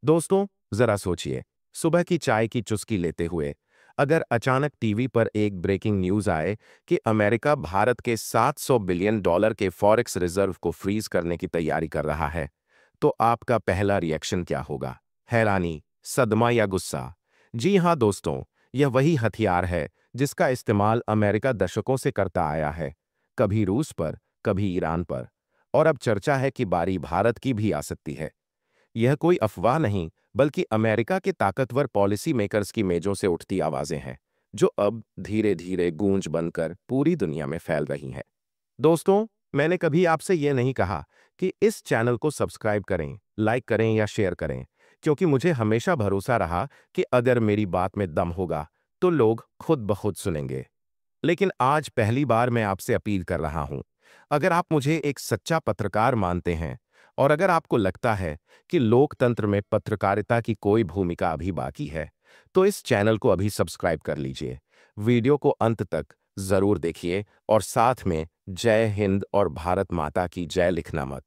दोस्तों, जरा सोचिए, सुबह की चाय की चुस्की लेते हुए अगर अचानक टीवी पर एक ब्रेकिंग न्यूज आए कि अमेरिका भारत के $700 बिलियन के फॉरेक्स रिजर्व को फ्रीज करने की तैयारी कर रहा है, तो आपका पहला रिएक्शन क्या होगा? हैरानी, सदमा या गुस्सा? जी हाँ दोस्तों, यह वही हथियार है जिसका इस्तेमाल अमेरिका दशकों से करता आया है, कभी रूस पर, कभी ईरान पर, और अब चर्चा है कि बारी भारत की भी आ सकती है। यह कोई अफवाह नहीं, बल्कि अमेरिका के ताकतवर पॉलिसी मेकर्स की मेजों से उठती आवाजें हैं, जो अब धीरे-धीरे गूंज बनकर पूरी दुनिया में फैल रही हैं। दोस्तों, मैंने कभी आपसे यह नहीं कहा कि इस चैनल को सब्सक्राइब करें, लाइक करें या शेयर करें, क्योंकि मुझे हमेशा भरोसा रहा कि अगर मेरी बात में दम होगा, तो लोग खुद ब खुद सुनेंगे। लेकिन आज पहली बार मैं आपसे अपील कर रहा हूं, अगर आप मुझे एक सच्चा पत्रकार मानते हैं और अगर आपको लगता है कि लोकतंत्र में पत्रकारिता की कोई भूमिका अभी बाकी है, तो इस चैनल को अभी सब्सक्राइब कर लीजिए। वीडियो को अंत तक जरूर देखिए और साथ में जय हिंद और भारत माता की जय लिखना मत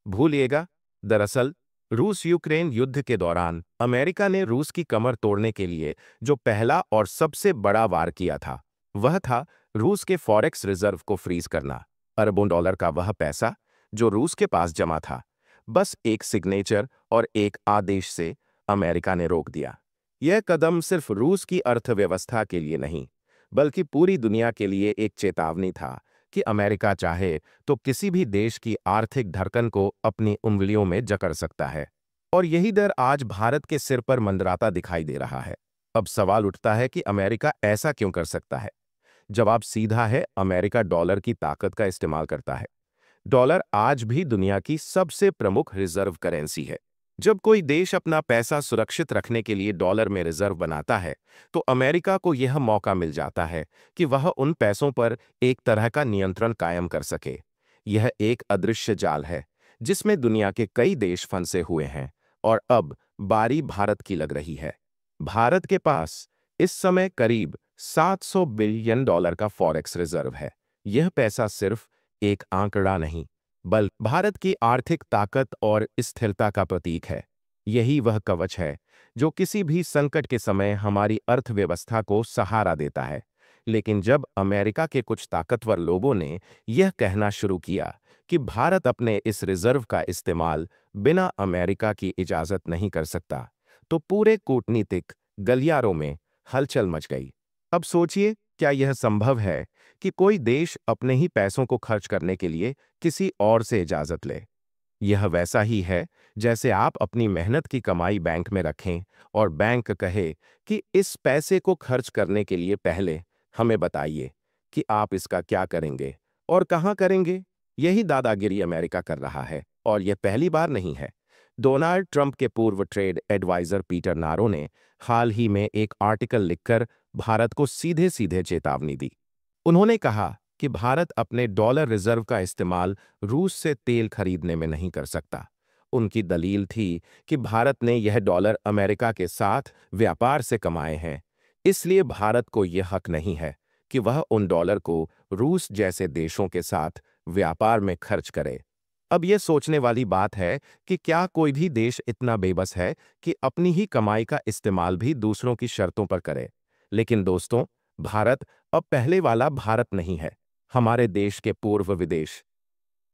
भूलिएगा। दरअसल, रूस यूक्रेन युद्ध के दौरान अमेरिका ने रूस की कमर तोड़ने के लिए जो पहला और सबसे बड़ा वार किया था, वह था रूस के फॉरेक्स रिजर्व को फ्रीज करना। अरबों डॉलर का वह पैसा जो रूस के पास जमा था, बस एक सिग्नेचर और एक आदेश से अमेरिका ने रोक दिया। यह कदम सिर्फ रूस की अर्थव्यवस्था के लिए नहीं, बल्कि पूरी दुनिया के लिए एक चेतावनी था कि अमेरिका चाहे तो किसी भी देश की आर्थिक धड़कन को अपनी उंगलियों में जकड़ सकता है। और यही डर आज भारत के सिर पर मंडराता दिखाई दे रहा है। अब सवाल उठता है कि अमेरिका ऐसा क्यों कर सकता है? जवाब सीधा है, अमेरिका डॉलर की ताकत का इस्तेमाल करता है। डॉलर आज भी दुनिया की सबसे प्रमुख रिजर्व करेंसी है। जब कोई देश अपना पैसा सुरक्षित रखने के लिए डॉलर में रिजर्व बनाता है, तो अमेरिका को यह मौका मिल जाता है कि वह उन पैसों पर एक तरह का नियंत्रण कायम कर सके। यह एक अदृश्य जाल है जिसमें दुनिया के कई देश फंसे हुए हैं और अब बारी भारत की लग रही है। भारत के पास इस समय करीब $700 बिलियन का फॉरेक्स रिजर्व है। यह पैसा सिर्फ एक आंकड़ा नहीं, बल्कि भारत की आर्थिक ताकत और स्थिरता का प्रतीक है। यही वह कवच है जो किसी भी संकट के समय हमारी अर्थव्यवस्था को सहारा देता है। लेकिन जब अमेरिका के कुछ ताकतवर लोगों ने यह कहना शुरू किया कि भारत अपने इस रिजर्व का इस्तेमाल बिना अमेरिका की इजाजत नहीं कर सकता, तो पूरे कूटनीतिक गलियारों में हलचल मच गई। अब सोचिए, क्या यह संभव है कि कोई देश अपने ही पैसों को खर्च करने के लिए किसी और से इजाजत ले? यह वैसा ही है जैसे आप अपनी मेहनत की कमाई बैंक में रखें और बैंक कहे कि इस पैसे को खर्च करने के लिए पहले हमें बताइए कि आप इसका क्या करेंगे और कहां करेंगे। यही दादागिरी अमेरिका कर रहा है और यह पहली बार नहीं है। डोनाल्ड ट्रंप के पूर्व ट्रेड एडवाइजर पीटर नारो ने हाल ही में एक आर्टिकल लिखकर भारत को सीधे सीधे चेतावनी दी। उन्होंने कहा कि भारत अपने डॉलर रिजर्व का इस्तेमाल रूस से तेल खरीदने में नहीं कर सकता। उनकी दलील थी कि भारत ने यह डॉलर अमेरिका के साथ व्यापार से कमाए हैं, इसलिए भारत को यह हक नहीं है कि वह उन डॉलर को रूस जैसे देशों के साथ व्यापार में खर्च करे। अब यह सोचने वाली बात है कि क्या कोई भी देश इतना बेबस है कि अपनी ही कमाई का इस्तेमाल भी दूसरों की शर्तों पर करे। लेकिन दोस्तों, भारत अब पहले वाला भारत नहीं है। हमारे देश के पूर्व विदेश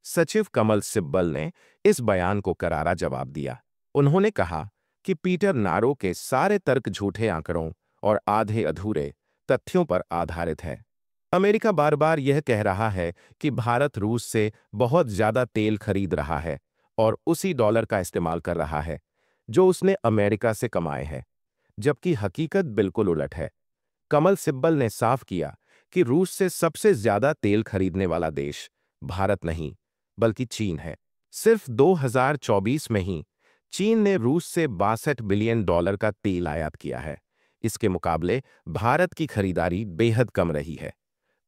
सचिव कमल सिब्बल ने इस बयान को करारा जवाब दिया। उन्होंने कहा कि पीटर नारो के सारे तर्क झूठे आंकड़ों और आधे अधूरे तथ्यों पर आधारित है। अमेरिका बार बार यह कह रहा है कि भारत रूस से बहुत ज्यादा तेल खरीद रहा है और उसी डॉलर का इस्तेमाल कर रहा है जो उसने अमेरिका से कमाए हैं, जबकि हकीकत बिल्कुल उलट है। कमल सिब्बल ने साफ किया कि रूस से सबसे ज्यादा तेल खरीदने वाला देश भारत नहीं, बल्कि चीन है। सिर्फ 2024 में ही चीन ने रूस से $62 बिलियन का तेल आयात किया है। इसके मुकाबले भारत की खरीदारी बेहद कम रही है।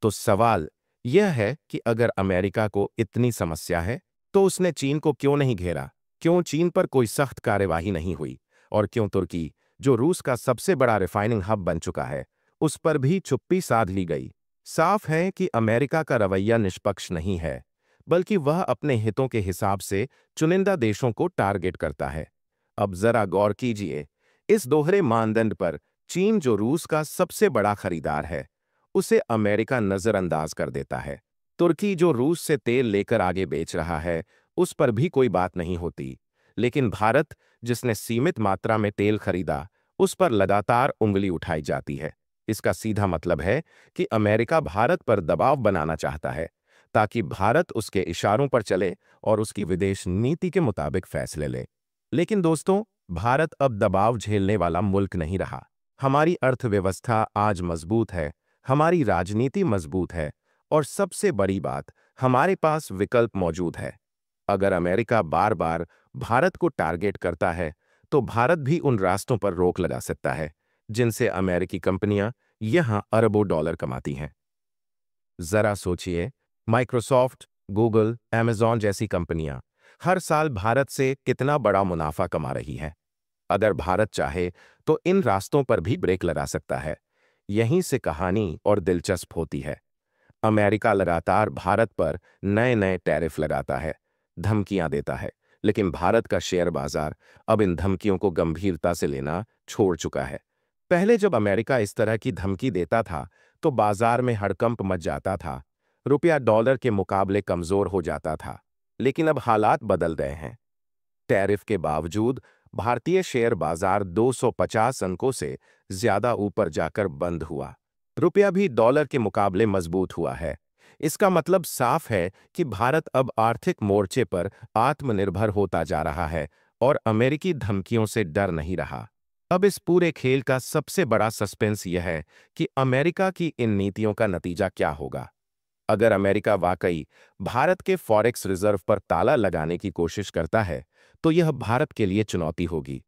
तो सवाल यह है कि अगर अमेरिका को इतनी समस्या है, तो उसने चीन को क्यों नहीं घेरा? क्यों चीन पर कोई सख्त कार्यवाही नहीं हुई? और क्यों तुर्की, जो रूस का सबसे बड़ा रिफाइनिंग हब बन चुका है, उस पर भी चुप्पी साध ली गई? साफ है कि अमेरिका का रवैया निष्पक्ष नहीं है, बल्कि वह अपने हितों के हिसाब से चुनिंदा देशों को टारगेट करता है। अब जरा गौर कीजिए, इस दोहरे मानदंड पर चीन, जो रूस का सबसे बड़ा खरीदार है, उसे अमेरिका नजरअंदाज कर देता है। तुर्की, जो रूस से तेल लेकर आगे बेच रहा है, उस पर भी कोई बात नहीं होती। लेकिन भारत, जिसने सीमित मात्रा में तेल खरीदा, उस पर लगातार उंगली उठाई जाती है। इसका सीधा मतलब है कि अमेरिका भारत पर दबाव बनाना चाहता है, ताकि भारत उसके इशारों पर चले और उसकी विदेश नीति के मुताबिक फैसले ले। लेकिन दोस्तों, भारत अब दबाव झेलने वाला मुल्क नहीं रहा। हमारी अर्थव्यवस्था आज मजबूत है, हमारी राजनीति मजबूत है, और सबसे बड़ी बात, हमारे पास विकल्प मौजूद है। अगर अमेरिका बार बार भारत को टारगेट करता है, तो भारत भी उन रास्तों पर रोक लगा सकता है जिनसे अमेरिकी कंपनियां यहां अरबों डॉलर कमाती हैं। जरा सोचिए, माइक्रोसॉफ्ट, गूगल, अमेज़न जैसी कंपनियां हर साल भारत से कितना बड़ा मुनाफा कमा रही हैं। अगर भारत चाहे तो इन रास्तों पर भी ब्रेक लगा सकता है। यहीं से कहानी और दिलचस्प होती है। अमेरिका लगातार भारत पर नए नए टैरिफ लगाता है, धमकियां देता है, लेकिन भारत का शेयर बाजार अब इन धमकियों को गंभीरता से लेना छोड़ चुका है। पहले जब अमेरिका इस तरह की धमकी देता था, तो बाजार में हड़कंप मच जाता था, रुपया डॉलर के मुकाबले कमजोर हो जाता था। लेकिन अब हालात बदल गए हैं। टैरिफ के बावजूद भारतीय शेयर बाजार 250 अंकों से ज्यादा ऊपर जाकर बंद हुआ। रुपया भी डॉलर के मुकाबले मजबूत हुआ है। इसका मतलब साफ है कि भारत अब आर्थिक मोर्चे पर आत्मनिर्भर होता जा रहा है और अमेरिकी धमकियों से डर नहीं रहा। अब इस पूरे खेल का सबसे बड़ा सस्पेंस यह है कि अमेरिका की इन नीतियों का नतीजा क्या होगा। अगर अमेरिका वाकई भारत के फॉरेक्स रिजर्व पर ताला लगाने की कोशिश करता है, तो यह भारत के लिए चुनौती होगी।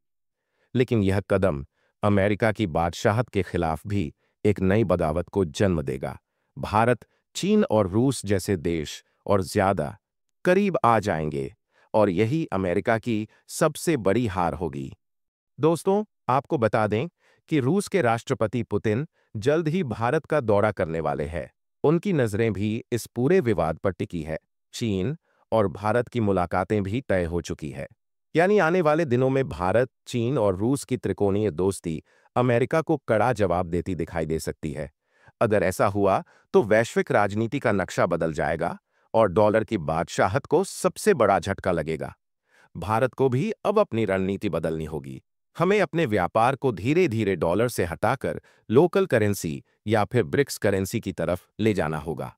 लेकिन यह कदम अमेरिका की बादशाहत के खिलाफ भी एक नई बगावत को जन्म देगा। भारत, चीन और रूस जैसे देश और ज्यादा करीब आ जाएंगे, और यही अमेरिका की सबसे बड़ी हार होगी। दोस्तों, आपको बता दें कि रूस के राष्ट्रपति पुतिन जल्द ही भारत का दौरा करने वाले हैं। उनकी नजरें भी इस पूरे विवाद पर टिकी है। चीन और भारत की मुलाकातें भी तय हो चुकी है। यानी आने वाले दिनों में भारत, चीन और रूस की त्रिकोणीय दोस्ती अमेरिका को कड़ा जवाब देती दिखाई दे सकती है। अगर ऐसा हुआ, तो वैश्विक राजनीति का नक्शा बदल जाएगा और डॉलर की बादशाहत को सबसे बड़ा झटका लगेगा। भारत को भी अब अपनी रणनीति बदलनी होगी। हमें अपने व्यापार को धीरे धीरे डॉलर से हटाकर लोकल करेंसी या फिर ब्रिक्स करेंसी की तरफ ले जाना होगा।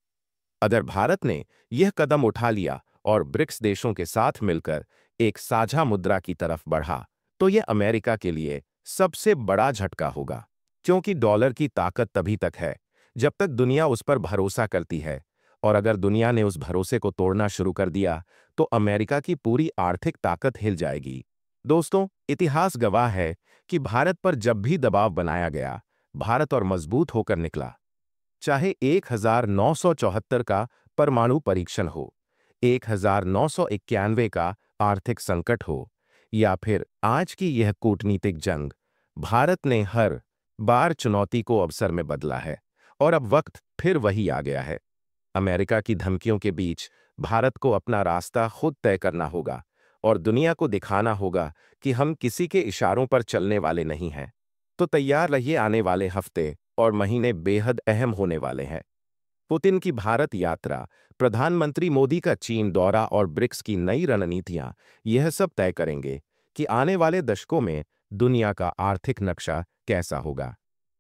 अगर भारत ने यह कदम उठा लिया और ब्रिक्स देशों के साथ मिलकर एक साझा मुद्रा की तरफ बढ़ा, तो यह अमेरिका के लिए सबसे बड़ा झटका होगा। क्योंकि डॉलर की ताकत तभी तक है जब तक दुनिया उस पर भरोसा करती है, और अगर दुनिया ने उस भरोसे को तोड़ना शुरू कर दिया, तो अमेरिका की पूरी आर्थिक ताकत हिल जाएगी। दोस्तों, इतिहास गवाह है कि भारत पर जब भी दबाव बनाया गया, भारत और मजबूत होकर निकला। चाहे 1974 का परमाणु परीक्षण हो, 1991 का आर्थिक संकट हो, या फिर आज की यह कूटनीतिक जंग, भारत ने हर बार चुनौती को अवसर में बदला है, और अब वक्त फिर वही आ गया है। अमेरिका की धमकियों के बीच भारत को अपना रास्ता खुद तय करना होगा और दुनिया को दिखाना होगा कि हम किसी के इशारों पर चलने वाले नहीं हैं। तो तैयार रहिए, आने वाले हफ्ते और महीने बेहद अहम होने वाले हैं। पुतिन की भारत यात्रा, प्रधानमंत्री मोदी का चीन दौरा और ब्रिक्स की नई रणनीतियां यह सब तय करेंगे कि आने वाले दशकों में दुनिया का आर्थिक नक्शा कैसा होगा।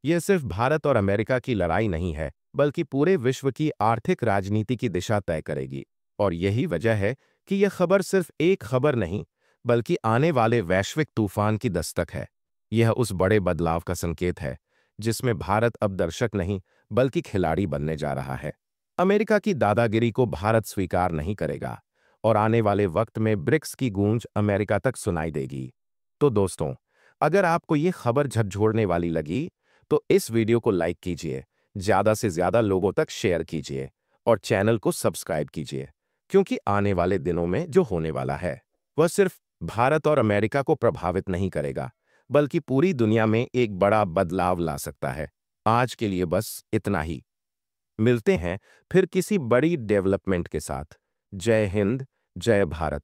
यह सिर्फ भारत और अमेरिका की लड़ाई नहीं है, बल्कि पूरे विश्व की आर्थिक राजनीति की दिशा तय करेगी। और यही वजह है कि यह खबर सिर्फ एक खबर नहीं, बल्कि आने वाले वैश्विक तूफान की दस्तक है। यह उस बड़े बदलाव का संकेत है जिसमें भारत अब दर्शक नहीं, बल्कि खिलाड़ी बनने जा रहा है। अमेरिका की दादागिरी को भारत स्वीकार नहीं करेगा, और आने वाले वक्त में ब्रिक्स की गूंज अमेरिका तक सुनाई देगी। तो दोस्तों, अगर आपको ये खबर झकझोरने वाली लगी, तो इस वीडियो को लाइक कीजिए, ज्यादा से ज्यादा लोगों तक शेयर कीजिए और चैनल को सब्सक्राइब कीजिए, क्योंकि आने वाले दिनों में जो होने वाला है, वह सिर्फ भारत और अमेरिका को प्रभावित नहीं करेगा, बल्कि पूरी दुनिया में एक बड़ा बदलाव ला सकता है। आज के लिए बस इतना ही। मिलते हैं फिर किसी बड़ी डेवलपमेंट के साथ। जय हिंद, जय भारत।